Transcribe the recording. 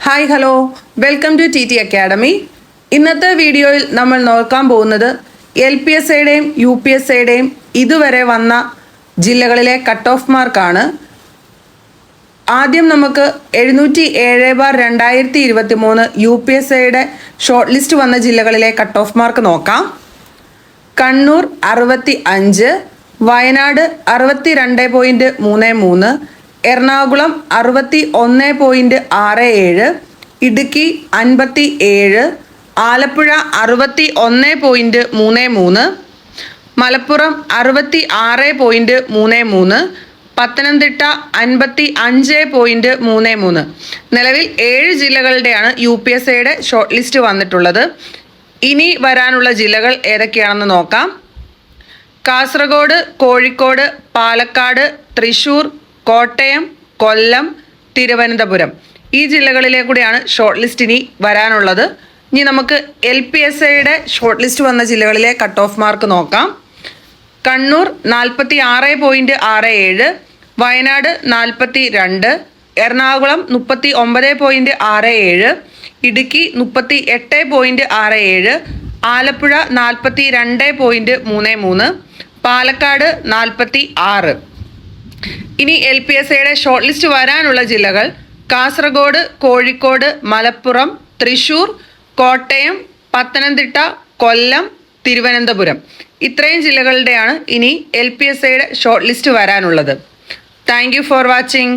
Hi hello welcome to T T academy. ഇന്നത്തെ വീഡിയോയിൽ നമ്മൾ നോക്കാൻ പോകുന്നത് എൽ പി എസ് ഐയുടെയും യു പി എസ് ഐയുടെയും ഇതുവരെ വന്ന ജില്ലകളിലെ കട്ട് ഓഫ് മാർക്കാണ്. ആദ്യം നമുക്ക് 707/2023 യു പി എസ് ഐയുടെ ഷോർട്ട് ലിസ്റ്റ് വന്ന ജില്ലകളിലെ കട്ട് ഓഫ് മാർക്ക് നോക്കാം. കണ്ണൂർ 65, വയനാട് 62.33, എറണാകുളം 61.67, ഇടുക്കി 57, ആലപ്പുഴ 61.33, മലപ്പുറം 66.33, പത്തനംതിട്ട 55.33. നിലവിൽ 7 ജില്ലകളുടെയാണ് യു പി എസ് ഐയുടെ ഷോർട്ട് ലിസ്റ്റ് വന്നിട്ടുള്ളത്. ഇനി വരാനുള്ള ജില്ലകൾ ഏതൊക്കെയാണെന്ന് നോക്കാം. കാസർഗോഡ്, കോഴിക്കോട്, പാലക്കാട്, തൃശ്ശൂർ, കോട്ടയം, കൊല്ലം, തിരുവനന്തപുരം ഈ ജില്ലകളിലെ കൂടിയാണ് ഷോർട്ട് ലിസ്റ്റ് ഇനി വരാനുള്ളത്. ഇനി നമുക്ക് എൽ പി എസ് ഐയുടെ ഷോർട്ട് ലിസ്റ്റ് വന്ന ജില്ലകളിലെ കട്ട് ഓഫ് മാർക്ക് നോക്കാം. കണ്ണൂർ 46.67, വയനാട് 42, എറണാകുളം 39.67, ഇടുക്കി 38.67, ആലപ്പുഴ 42.33, പാലക്കാട് 46. ഇനി എൽ പി എസ് ഐയുടെ ഷോർട്ട് ലിസ്റ്റ് വരാനുള്ള ജില്ലകൾ കാസർഗോഡ്, കോഴിക്കോട്, മലപ്പുറം, തൃശ്ശൂർ, കോട്ടയം, പത്തനംതിട്ട, കൊല്ലം, തിരുവനന്തപുരം ഇത്രയും ജില്ലകളുടെയാണ് ഇനി എൽ പി എസ് ഐയുടെ ഷോർട്ട് ലിസ്റ്റ് വരാനുള്ളത്. Thank you for watching.